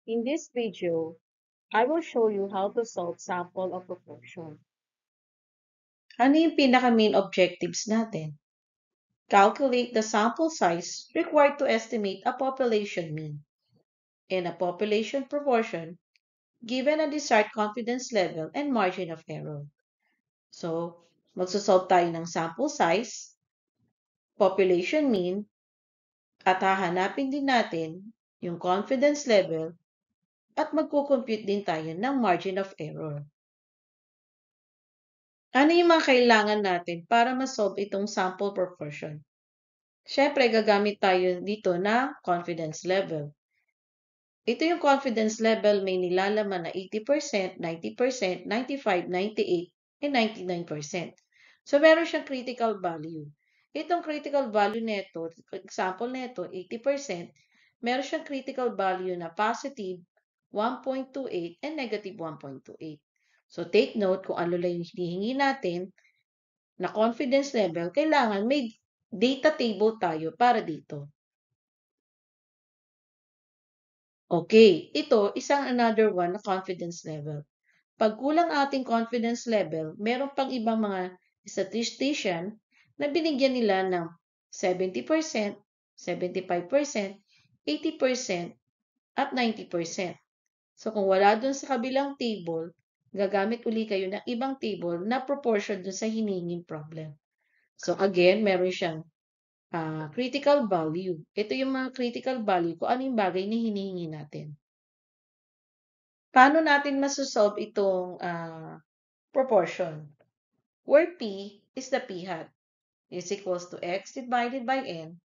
In this video, I will show you how to solve sample of proportion. Ano yung pinaka-main objectives natin? Calculate the sample size required to estimate a population mean and a population proportion given a desired confidence level and margin of error. So, magsosolve tayo ng sample size, population mean, at hahanapin din natin yung confidence level at magkukompute din tayo ng margin of error. Ano yung mga kailangan natin para ma-solve itong sample proportion? Siyempre, gagamit tayo dito na confidence level. Ito yung confidence level, may nilalaman na 80%, 90%, 95%, 98%, and 99%. So, meron siyang critical value. Itong critical value nito, example nito, 80%, meron siyang critical value na positive 1.28 and negative 1.28. So, take note kung ano lang yung hinihingi natin na confidence level, kailangan may data table tayo para dito. Okay, ito isang another one na confidence level. Pag kulang ating confidence level, meron pang ibang mga statistician na binigyan nila ng 70%, 75%, 80%, at 90%. So kung wala dun sa kabilang table, gagamit uli kayo ng ibang table na proportion dun sa hinihinging problem. So again, meron siyang critical value. Ito yung mga critical value kung ano yung bagay na hinihingi natin. Paano natin masosolve itong proportion? Where P is the P hat is equals to X divided by N,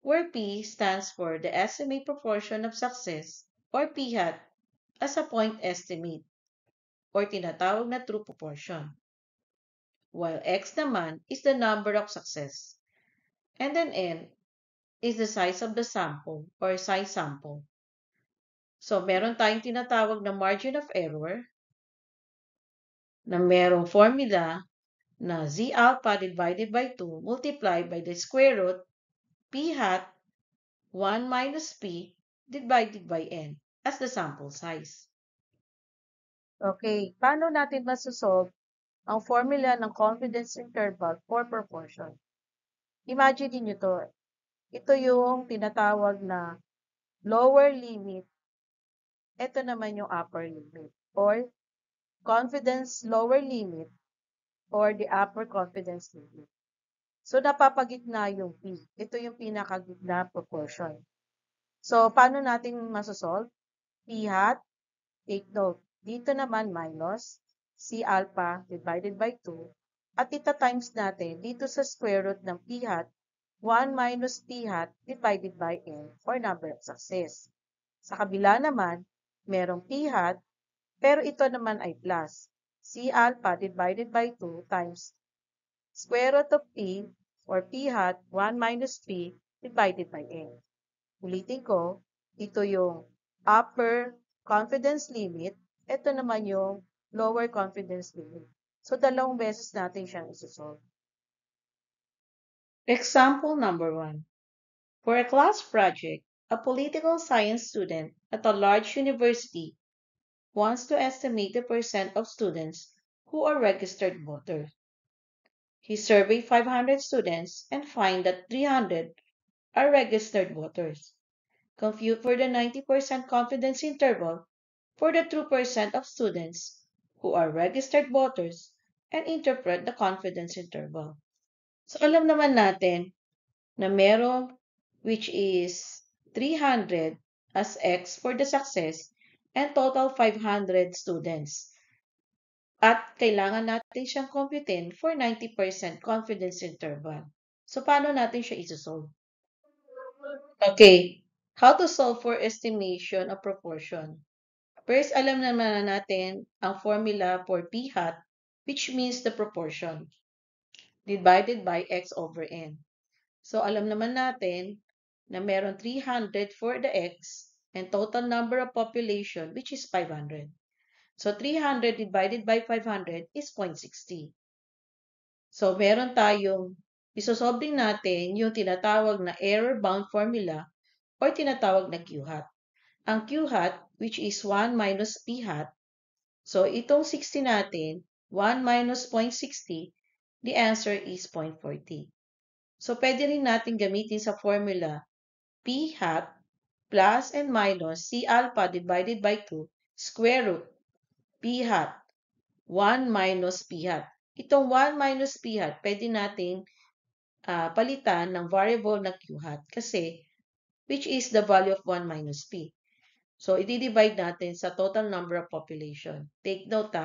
where P stands for the estimate proportion of success or P hat as a point estimate or tinatawag na true proportion, while X naman is the number of success, and then N is the size of the sample or size sample. So, meron tayong tinatawag na margin of error na merong formula na Z alpha divided by 2 multiplied by the square root P hat 1 minus P divided by N as the sample size. Okay, paano natin masosolve ang formula ng confidence interval for proportion? Imagine niyo to. Ito yung tinatawag na lower limit. Ito naman yung upper limit or confidence lower limit or the upper confidence limit. So, napapagitna yung P. Ito yung pinakagitna proportion. So, paano natin masosolve? P hat, take note, dito naman minus C alpha divided by 2 at ita-times natin dito sa square root ng P hat 1 minus P hat divided by N for number of success. Sa kabila naman, merong P hat, pero ito naman ay plus. C alpha divided by 2 times square root of P or P hat 1 minus P divided by N. Ulitin ko, ito yung upper confidence limit, ito naman yung lower confidence limit. So, dalawang beses natin siyang isusolve. Example number 1. For a class project, a political science student at a large university wants to estimate the percent of students who are registered voters. He surveyed 500 students and find that 300 are registered voters. Compute for the 90% confidence interval for the true percent of students who are registered voters and interpret the confidence interval. So alam naman natin na merong which is 300 as X for the success and total 500 students. At kailangan natin siyang computein for 90% confidence interval. So, paano natin siya isosolve? Okay, how to solve for estimation of proportion? First, alam naman natin ang formula for P hat, which means the proportion, divided by X over N. So, alam naman natin na meron 300 for the X and total number of population, which is 500. So, 300 divided by 500 is 0.60. So, meron tayong isosolve din natin yung tinatawag na error-bound formula or tinatawag na Q hat. ang Q hat, which is 1 minus P hat. So, itong 60 natin, 1 minus 0.60, the answer is 0.40. So, pwede rin natin gamitin sa formula P hat plus and minus C alpha divided by 2 square root P hat 1 minus P hat. Itong 1 minus P hat, pwede natin palitan ng variable na Q hat kasi which is the value of 1 minus P. So, i-divide natin sa total number of population. Take note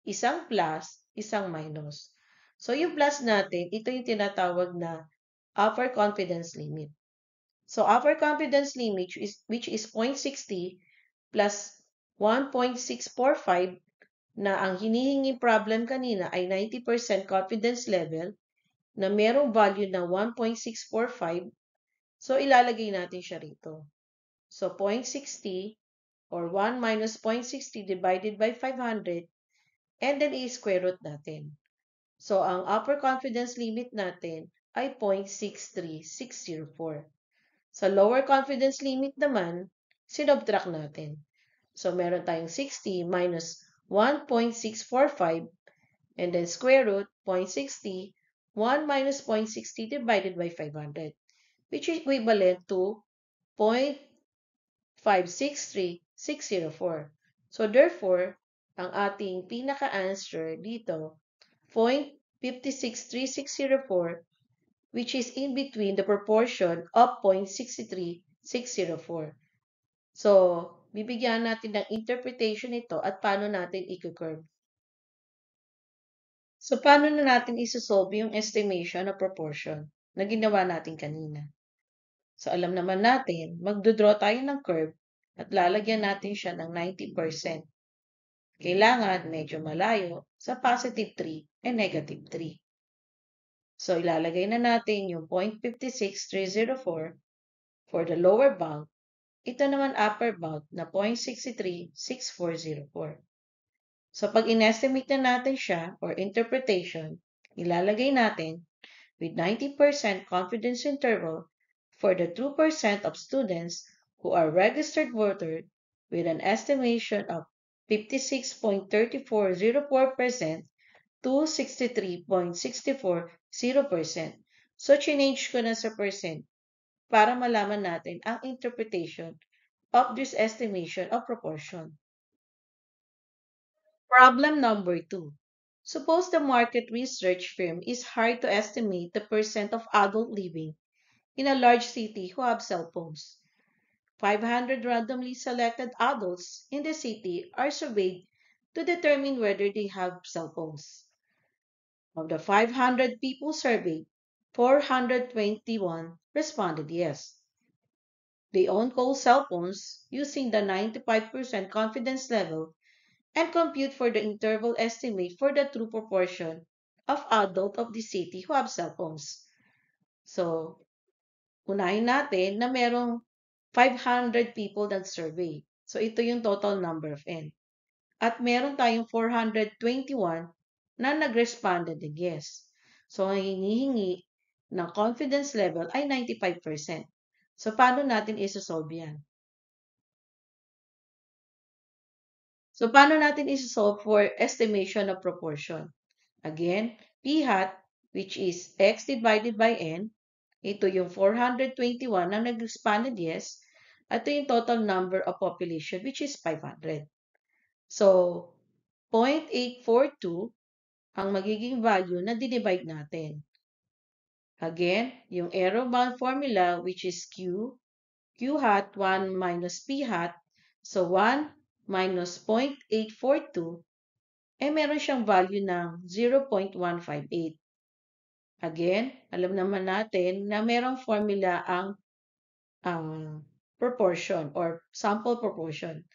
isang plus, isang minus. So, yung plus natin, ito yung tinatawag na upper confidence limit. So, upper confidence limit which is 0.60 plus 1.645 na ang hinihinging problem kanina ay 90% confidence level na merong value na 1.645. So, ilalagay natin siya rito. So, 0.60 or 1 minus 0.60 divided by 500 and then i-square root natin. So, ang upper confidence limit natin ay 0.63604. Sa lower confidence limit naman, sinubtract natin. So, meron tayong 60 minus 1.645 and then square root 0.60, 1 minus 0.60 divided by 500, which is equivalent to 0.563604. So, therefore, ang ating pinaka-answer dito, 0.563604, which is in between the proportion of 0.63604. So, bibigyan natin ng interpretation ito at paano natin i-curve. So, paano na natin isosolve yung estimation of proportion na ginawa natin kanina? So, alam naman natin, magdodraw tayo ng curve at lalagyan natin siya ng 90%. Kailangan medyo malayo sa positive 3 and negative 3. So, ilalagay na natin yung 0.56304 for the lower bound. Ito naman upper bound na 0.636404. So, pag inestimate na natin siya or interpretation, ilalagay natin with 90% confidence interval for the 2% of students who are registered voters with an estimation of 56.3404% to 63.64%. So, change ko na sa percent para malaman natin ang interpretation of this estimation of proportion. Problem number 2. Suppose the market research firm is hired to estimate the percent of adult living in a large city who have cell phones. 500 randomly selected adults in the city are surveyed to determine whether they have cell phones. Of the 500 people surveyed, 421 responded yes. They own cold cell phones using the 95% confidence level and compute for the interval estimate for the true proportion of adult of the city who have cell phones. So, unahin natin na merong 500 people nag-survey. So, ito yung total number of N. At meron tayong 421 na nag-responded ng yes. So, ang hinihingi ng confidence level ay 95%. So, paano natin isosolve yan? So, paano natin isosolve for estimation of proportion? Again, P hat, which is X divided by N. Ito yung 421 na nag-responded yes. Ito yung total number of population, which is 500. So, 0.842 ang magiging value na dinivide natin. Again, yung error bound formula, which is Q hat 1 minus P hat. So, 1 minus 0.842, meron siyang value ng 0.158. Again, alam naman natin na merong formula ang proportion or sample proportion.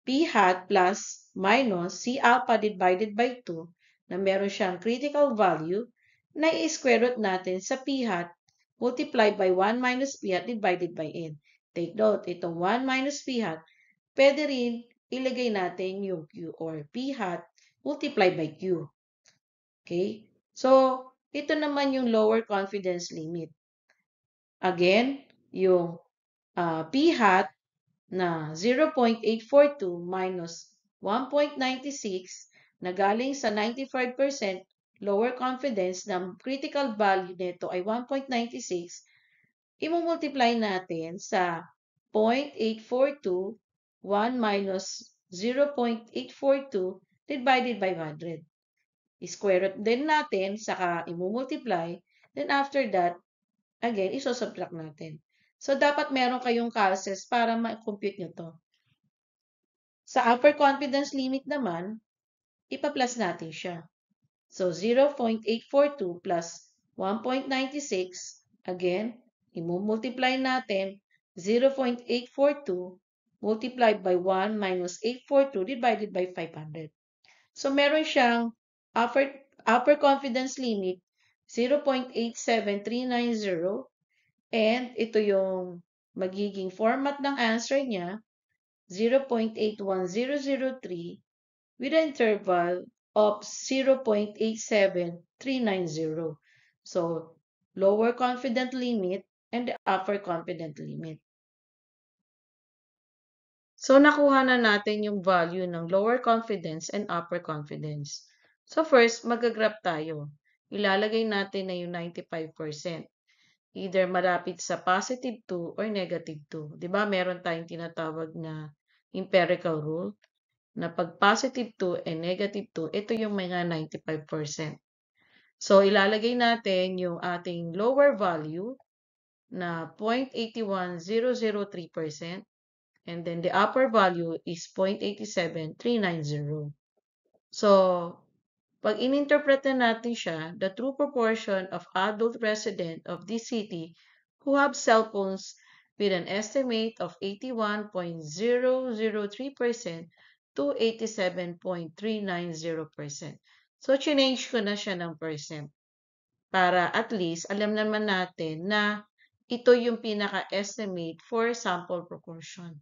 P hat plus minus C alpha divided by 2 na meron siyang critical value na i-square root natin sa P hat multiplied by 1 minus P hat divided by N. Take note, itong 1 minus P hat, pwede rin ilagay natin yung Q or P hat multiplied by Q. Okay? So, ito naman yung lower confidence limit. Again, yung P hat na 0.842 minus 1.96 na galing sa 95% lower confidence na critical value nito ay 1.96, imumultiply natin sa 0.842, 1 minus 0.842 divided by 100. Square root din natin, saka imumultiply, then after that, again, isosubtract natin. So, dapat meron kayong calces para ma-compute nyo to. Sa upper confidence limit naman, ipa-plus natin siya. So, 0.842 plus 1.96, again, imumultiply natin 0.842 multiplied by 1 minus 842 divided by 500. So, meron siyang upper confidence limit 0.87390 and ito yung magiging format ng answer niya 0.81003 with an interval of 0.87390. So, lower confident limit and the upper confident limit. So, nakuha na natin yung value ng lower confidence and upper confidence. So, first, mag-graph tayo. Ilalagay natin na yung 95%. Either malapit sa positive 2 or negative 2. Diba, meron tayong tinatawag na empirical rule na pag positive 2 and negative 2, ito yung mga 95%. So, ilalagay natin yung ating lower value na 0.81003%. And then the upper value is 0.87390. So, pag in-interpret na natin siya, the true proportion of adult resident of this city who have cell phones with an estimate of 81.003% to 87.390%. So, change ko na siya ng percent para at least alam naman natin na ito yung pinaka-estimate for sample proportion.